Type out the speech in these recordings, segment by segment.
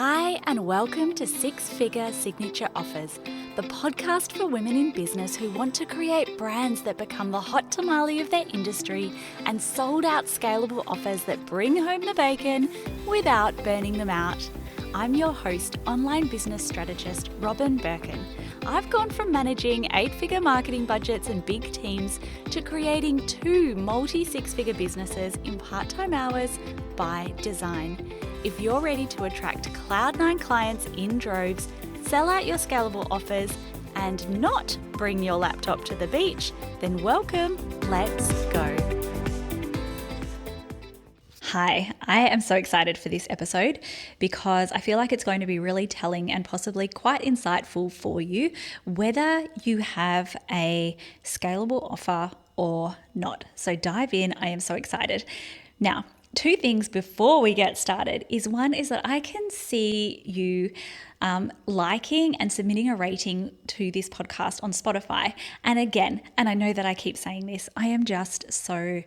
Hi, and welcome to Six Figure Signature Offers, the podcast for women in business who want to create brands that become the hot tamale of their industry and sold out scalable offers that bring home the bacon without burning them out. I'm your host, online business strategist Robin Birkin. I've gone from managing 8-figure marketing budgets and big teams to creating 2 multi-six-figure businesses in part-time hours by design. If you're ready to attract Cloud9 clients in droves, sell out your scalable offers, and not bring your laptop to the beach, then welcome, let's go. Hi, I am so excited for this episode because I feel like it's going to be really telling and possibly quite insightful for you, whether you have a scalable offer or not. So dive in, I am so excited. Now, 2 things before we get started is one is that I can see you liking and submitting a rating to this podcast on Spotify. And again, and I know that I keep saying this, I am just so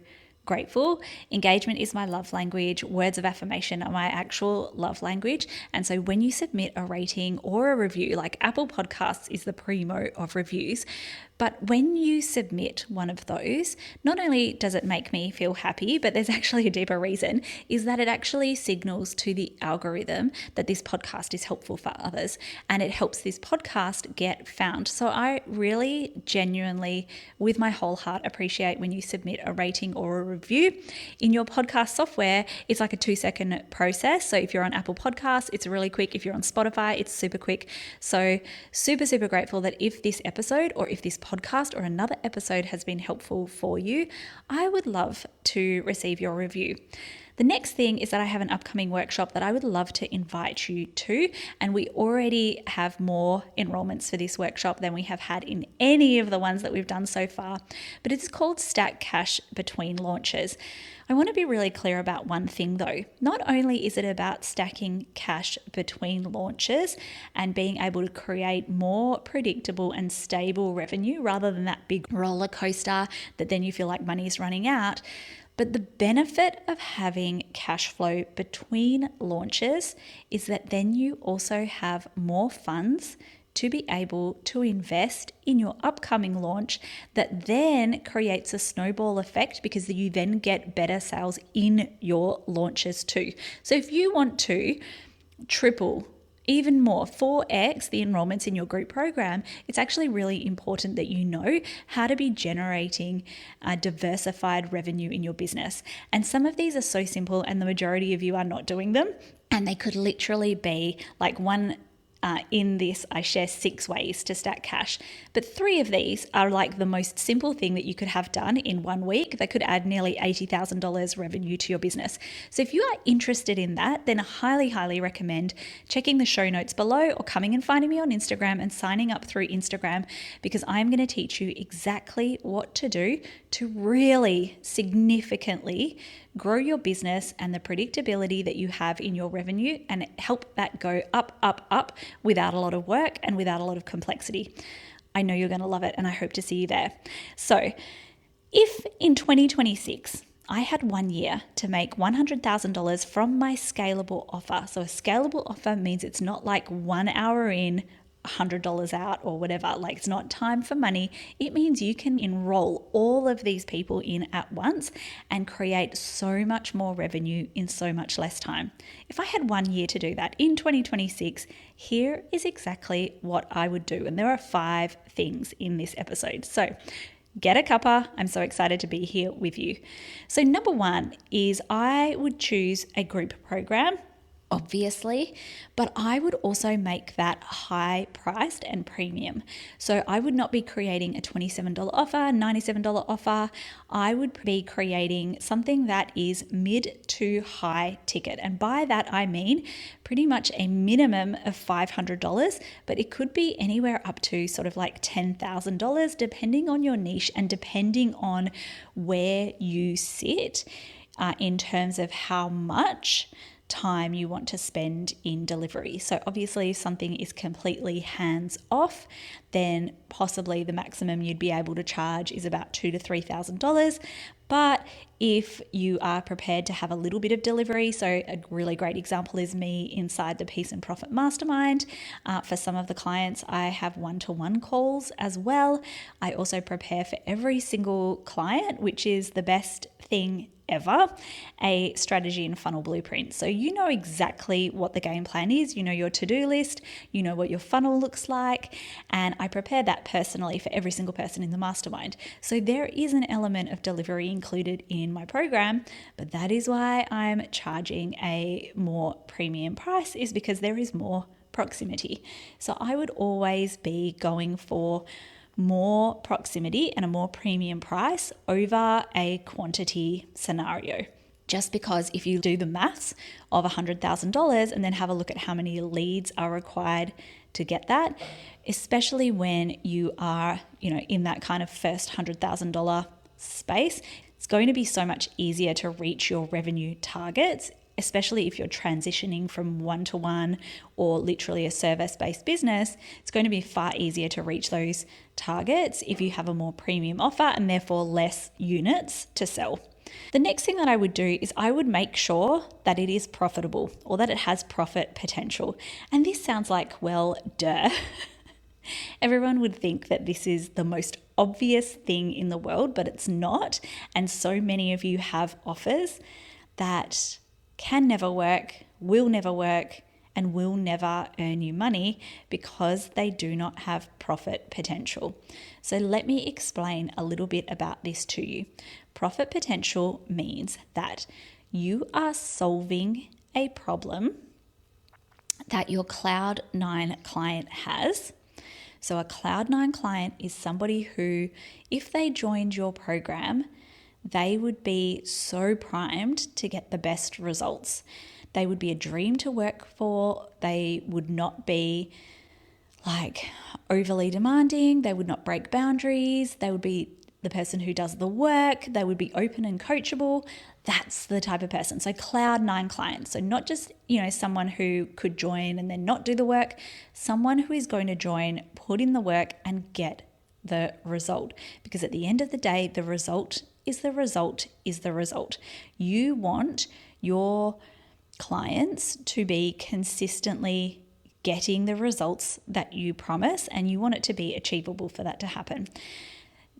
grateful. Engagement is my love language. Words of affirmation are my actual love language. And so when you submit a rating or a review, like Apple Podcasts is the primo of reviews, but when you submit one of those, not only does it make me feel happy, but there's actually a deeper reason, is that it actually signals to the algorithm that this podcast is helpful for others and it helps this podcast get found. So I really genuinely, with my whole heart, appreciate when you submit a rating or a review. In your podcast software, it's like a 2-second process. So if you're on Apple Podcasts, it's really quick. If you're on Spotify, it's super quick. So super, super grateful that if this episode or if this podcast or another episode has been helpful for you, I would love to receive your review. The next thing is that I have an upcoming workshop that I would love to invite you to, and we already have more enrollments for this workshop than we have had in any of the ones that we've done so far, but it's called Stack Cash Between Launches. I want to be really clear about one thing though. Not only is it about stacking cash between launches and being able to create more predictable and stable revenue rather than that big roller coaster that then you feel like money is running out, but the benefit of having cash flow between launches is that then you also have more funds to be able to invest in your upcoming launch that then creates a snowball effect because you then get better sales in your launches too. So if you want to triple, even more, 4x the enrollments in your group program, it's actually really important that you know how to be generating diversified revenue in your business. And some of these are so simple and the majority of you are not doing them. And they could literally be like in this, I share 6 ways to stack cash, but 3 of these are like the most simple thing that you could have done in 1 week that could add nearly $80,000 revenue to your business. So if you are interested in that, then I highly, highly recommend checking the show notes below or coming and finding me on Instagram and signing up through Instagram, because I'm going to teach you exactly what to do to really significantly grow your business and the predictability that you have in your revenue and help that go up, up, up without a lot of work and without a lot of complexity. I know you're going to love it and I hope to see you there. So if in 2026, I had 1 year to make $100,000 from my scalable offer. So a scalable offer means it's not like 1 hour in, $100 out or whatever, like it's not time for money. It means you can enroll all of these people in at once and create so much more revenue in so much less time. If I had 1 year to do that in 2026, here is exactly what I would do. And there are 5 things in this episode. So get a cuppa. I'm so excited to be here with you. So number 1 is I would choose a group program, obviously, but I would also make that high priced and premium. So I would not be creating a $27 offer, $97 offer. I would be creating something that is mid to high ticket. And by that, I mean pretty much a minimum of $500, but it could be anywhere up to sort of like $10,000, depending on your niche and depending on where you sit in terms of how much time you want to spend in delivery. So obviously if something is completely hands off, then possibly the maximum you'd be able to charge is about $2,000 to $3,000. But if you are prepared to have a little bit of delivery, so a really great example is me inside the Peace and Profit Mastermind. For some of the clients, I have one-to-one calls as well. I also prepare for every single client, which is the best thing ever, a strategy and funnel blueprint. So you know exactly what the game plan is, you know your to-do list, you know what your funnel looks like, and I prepare that personally for every single person in the mastermind. So there is an element of delivery included in my program, but that is why I'm charging a more premium price, is because there is more proximity. So I would always be going for more proximity and a more premium price over a quantity scenario. Just because if you do the maths of $100,000 and then have a look at how many leads are required to get that, especially when you are, in that kind of first $100,000 space, it's going to be so much easier to reach your revenue targets, especially if you're transitioning from one-to-one or literally a service-based business. It's going to be far easier to reach those targets if you have a more premium offer and therefore less units to sell. The next thing that I would do is I would make sure that it is profitable or that it has profit potential. And this sounds like, well, duh. Everyone would think that this is the most obvious thing in the world, but it's not. And so many of you have offers that can never work, will never work, and will never earn you money because they do not have profit potential. So let me explain a little bit about this to you. Profit potential means that you are solving a problem that your Cloud9 client has. So a Cloud9 client is somebody who, if they joined your program, they would be so primed to get the best results. They would be a dream to work for. They would not be overly demanding. They would not break boundaries. They would be the person who does the work. They would be open and coachable. That's the type of person. So Cloud9 clients. So not just, someone who could join and then not do the work, someone who is going to join, put in the work and get the result. Because at the end of the day, the result is the result is the result. You want your clients to be consistently getting the results that you promise, and you want it to be achievable for that to happen.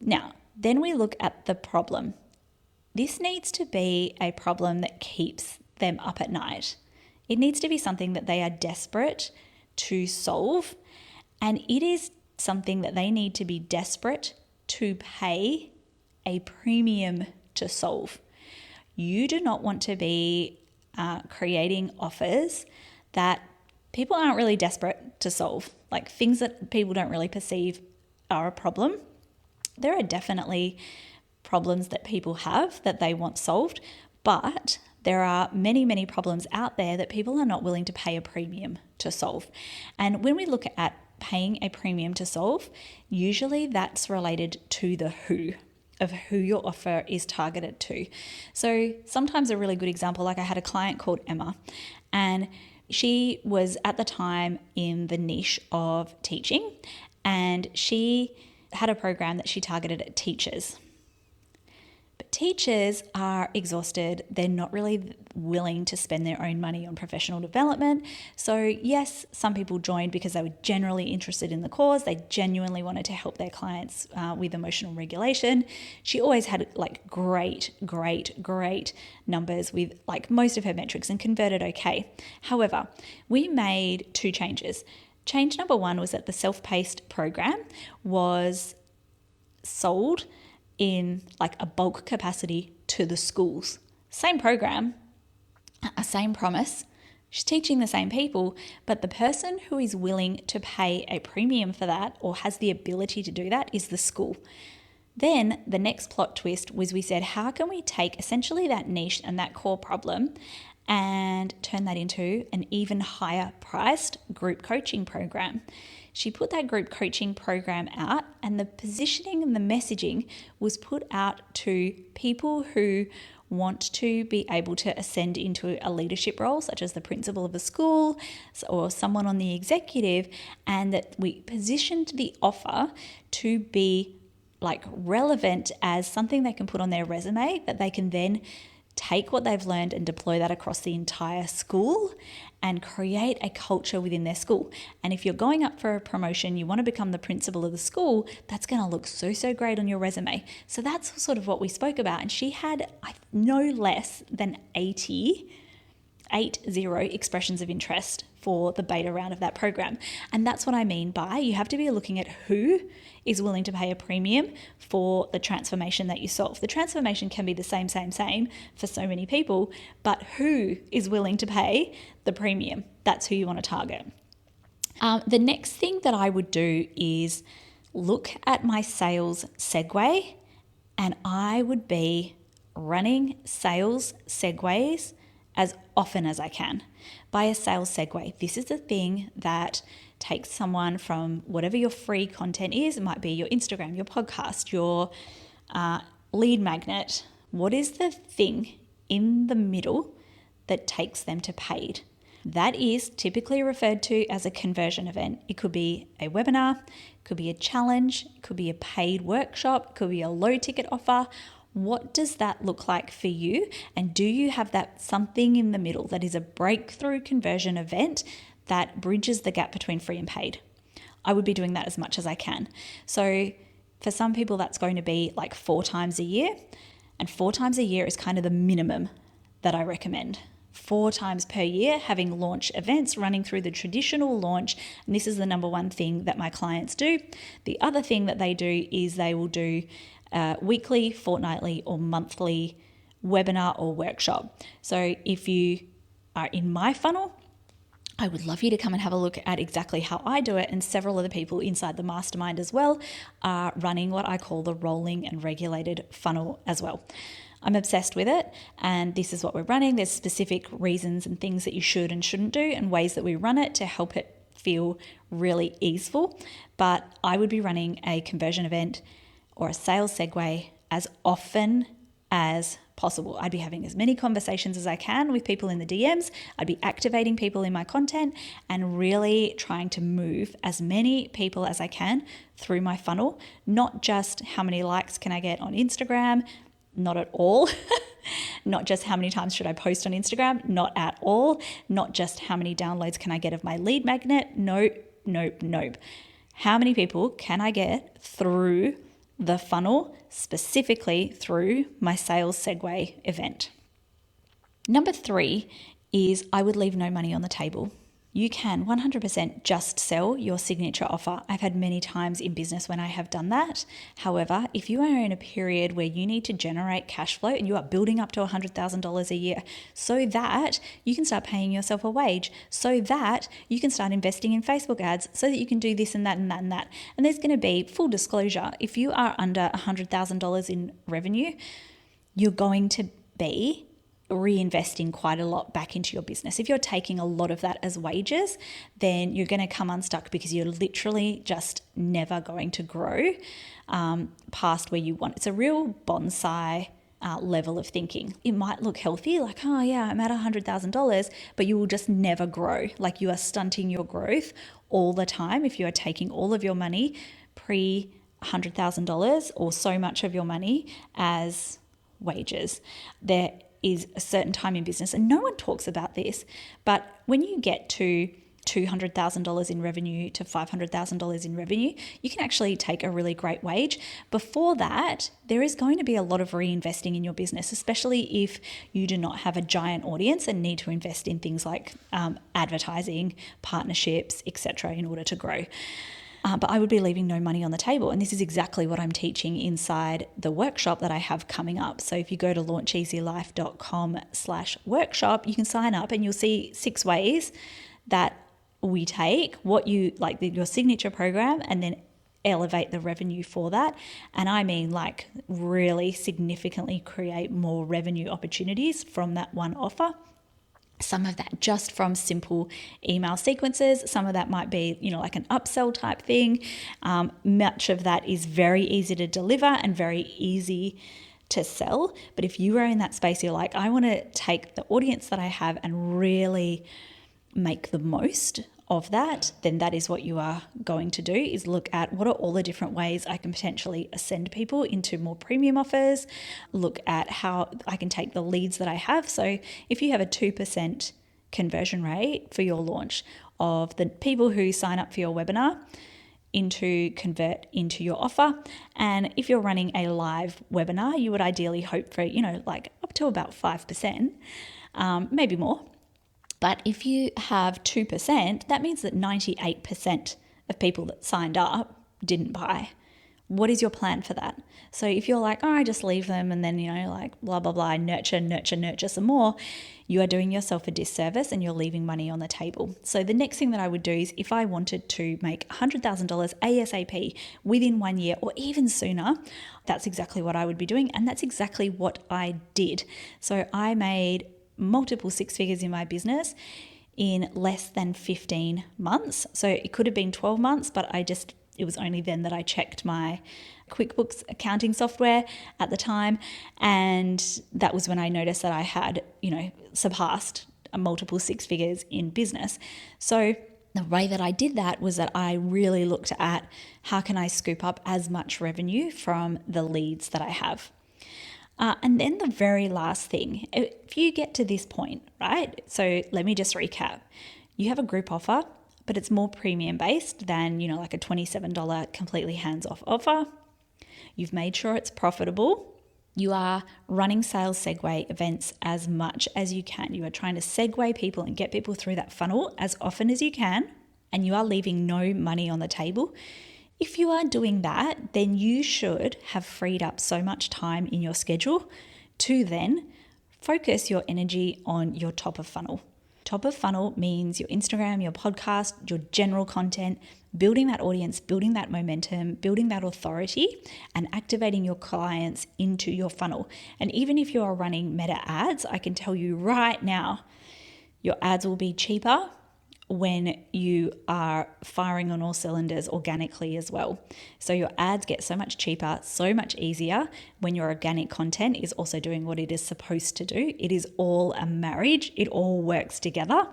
Now, then we look at the problem. This needs to be a problem that keeps them up at night. It needs to be something that they are desperate to solve, and it is something that they need to be desperate to pay a premium to solve. You do not want to be creating offers that people aren't really desperate to solve, like things that people don't really perceive are a problem. There are definitely problems that people have that they want solved, but there are many, many problems out there that people are not willing to pay a premium to solve. And when we look at paying a premium to solve, usually that's related to the who of who your offer is targeted to. So sometimes a really good example, like I had a client called Emma, and she was at the time in the niche of teaching, and she had a program that she targeted at teachers. But teachers are exhausted. They're not really willing to spend their own money on professional development. So yes, some people joined because they were generally interested in the cause. They genuinely wanted to help their clients with emotional regulation. She always had great numbers with most of her metrics and converted okay. However, we made two changes. Change number one was that the self-paced program was sold in a bulk capacity to the schools. Same program, a same promise. She's teaching the same people, but the person who is willing to pay a premium for that or has the ability to do that is the school. Then the next plot twist was we said, how can we take essentially that niche and that core problem and turn that into an even higher priced group coaching program? She put that group coaching program out, and the positioning and the messaging was put out to people who want to be able to ascend into a leadership role, such as the principal of a school or someone on the executive, and that we positioned the offer to be like relevant as something they can put on their resume that they can then take what they've learned and deploy that across the entire school and create a culture within their school. And if you're going up for a promotion, you want to become the principal of the school, that's going to look so great on your resume. So that's sort of what we spoke about. And she had no less than 80 expressions of interest for the beta round of that program. And that's what I mean by you have to be looking at who is willing to pay a premium for the transformation that you solve. The transformation can be the same for so many people, but who is willing to pay the premium? That's who you want to target. The next thing that I would do is look at my sales segue, and I would be running sales segues as often as I can. By a sales segue, this is the thing that takes someone from whatever your free content is. It might be your Instagram, your podcast, your lead magnet. What is the thing in the middle that takes them to paid? That is typically referred to as a conversion event. It could be a webinar, it could be a challenge, it could be a paid workshop, it could be a low ticket offer. What does that look like for you? And do you have that something in the middle that is a breakthrough conversion event that bridges the gap between free and paid? I would be doing that as much as I can. So for some people, that's going to be like 4 times a year. And 4 times a year is kind of the minimum that I recommend. 4 times per year, having launch events, running through the traditional launch. And this is the number one thing that my clients do. The other thing that they do is they will do weekly, fortnightly, or monthly webinar or workshop. So if you are in my funnel, I would love you to come and have a look at exactly how I do it. And several other people inside the mastermind as well are running what I call the rolling and regulated funnel as well. I'm obsessed with it, and this is what we're running. There's specific reasons and things that you should and shouldn't do and ways that we run it to help it feel really easeful. But I would be running a conversion event or a sales segue as often as possible. I'd be having as many conversations as I can with people in the DMs. I'd be activating people in my content and really trying to move as many people as I can through my funnel. Not just how many likes can I get on Instagram, not at all. Not just how many times should I post on Instagram, not at all. Not just how many downloads can I get of my lead magnet, nope. How many people can I get through the funnel, specifically through my sales segue event? Number 3 is I would leave no money on the table. You can 100% just sell your signature offer. I've had many times in business when I have done that. However, if you are in a period where you need to generate cash flow and you are building up to $100,000 a year so that you can start paying yourself a wage, so that you can start investing in Facebook ads, so that you can do this and that and that and that. And there's going to be, full disclosure, if you are under $100,000 in revenue, you're going to be reinvesting quite a lot back into your business. If you're taking a lot of that as wages, then you're going to come unstuck because you're literally just never going to grow past where you want. It's a real bonsai level of thinking. It might look healthy, like, oh yeah, I'm at $100,000, but you will just never grow. Like you are stunting your growth all the time if you are taking all of your money pre $100,000 or so much of your money as wages. There is a certain time in business, and no one talks about this, but when you get to $200,000 in revenue to $500,000 in revenue, you can actually take a really great wage. Before that, there is going to be a lot of reinvesting in your business, especially if you do not have a giant audience and need to invest in things like advertising, partnerships, etc., in order to grow. But I would be leaving no money on the table. And this is exactly what I'm teaching inside the workshop that I have coming up. So if you go to launcheasylife.com/workshop, you can sign up and you'll see 6 ways that we take what you like, your signature program, and then elevate the revenue for that. And I mean like really significantly create more revenue opportunities from that one offer. Some of that just from simple email sequences. Some of that might be, like an upsell type thing. Much of that is very easy to deliver and very easy to sell. But if you are in that space, you're like, I want to take the audience that I have and really make the most of that, then that is what you are going to do, is look at what are all the different ways I can potentially ascend people into more premium offers, look at how I can take the leads that I have. So if you have a 2% conversion rate for your launch of the people who sign up for your webinar into convert into your offer, and if you're running a live webinar, you would ideally hope for, like up to about 5%, maybe more. But if you have 2%, that means that 98% of people that signed up didn't buy. What is your plan for that? So if you're like, I just leave them and then, like blah, blah, blah, nurture some more, you are doing yourself a disservice and you're leaving money on the table. So the next thing that I would do is, if I wanted to make $100,000 ASAP within 1 year or even sooner, that's exactly what I would be doing. And that's exactly what I did. So I made multiple six figures in my business in less than 15 months. So it could have been 12 months, but it was only then that I checked my QuickBooks accounting software at the time. And that was when I noticed that I had, surpassed multiple six figures in business. So the way that I did that was that I really looked at how can I scoop up as much revenue from the leads that I have. And then the very last thing, if you get to this point, right? So let me just recap. You have a group offer, but it's more premium based than, like a $27 completely hands-off offer. You've made sure it's profitable. You are running sales segue events as much as you can. You are trying to segue people and get people through that funnel as often as you can. And you are leaving no money on the table. If you are doing that, then you should have freed up so much time in your schedule to then focus your energy on your top of funnel. Top of funnel means your Instagram, your podcast, your general content, building that audience, building that momentum, building that authority, and activating your clients into your funnel. And even if you are running meta ads, I can tell you right now, your ads will be cheaper when you are firing on all cylinders organically as well. So your ads get so much cheaper, so much easier when your organic content is also doing what it is supposed to do. It is all a marriage. It all works together.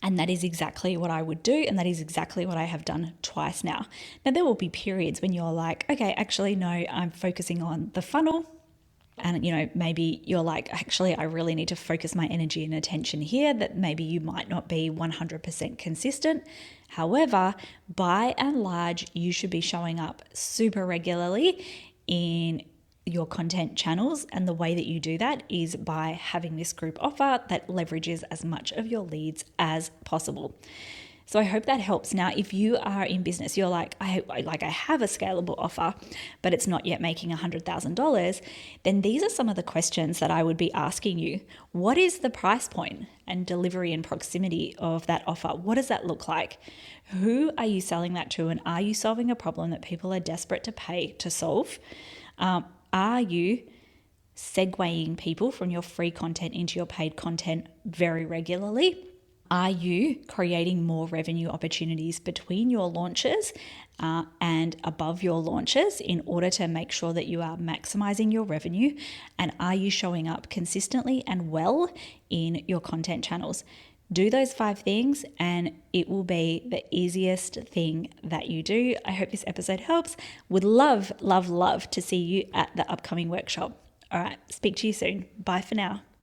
And that is exactly what I would do. And that is exactly what I have done twice now. Now, there will be periods when you're like, okay, actually, no, I'm focusing on the funnel. And, maybe you're like, actually, I really need to focus my energy and attention here, that maybe you might not be 100% consistent. However, by and large, you should be showing up super regularly in your content channels. And the way that you do that is by having this group offer that leverages as much of your leads as possible. So I hope that helps. Now, if you are in business, you're like, I have a scalable offer, but it's not yet making $100,000, then these are some of the questions that I would be asking you. What is the price point and delivery and proximity of that offer? What does that look like? Who are you selling that to? And are you solving a problem that people are desperate to pay to solve? Are you segueing people from your free content into your paid content very regularly? Are you creating more revenue opportunities between your launches and above your launches in order to make sure that you are maximizing your revenue? And are you showing up consistently and well in your content channels? Do those 5 things and it will be the easiest thing that you do. I hope this episode helps. Would love, love, love to see you at the upcoming workshop. All right, speak to you soon. Bye for now.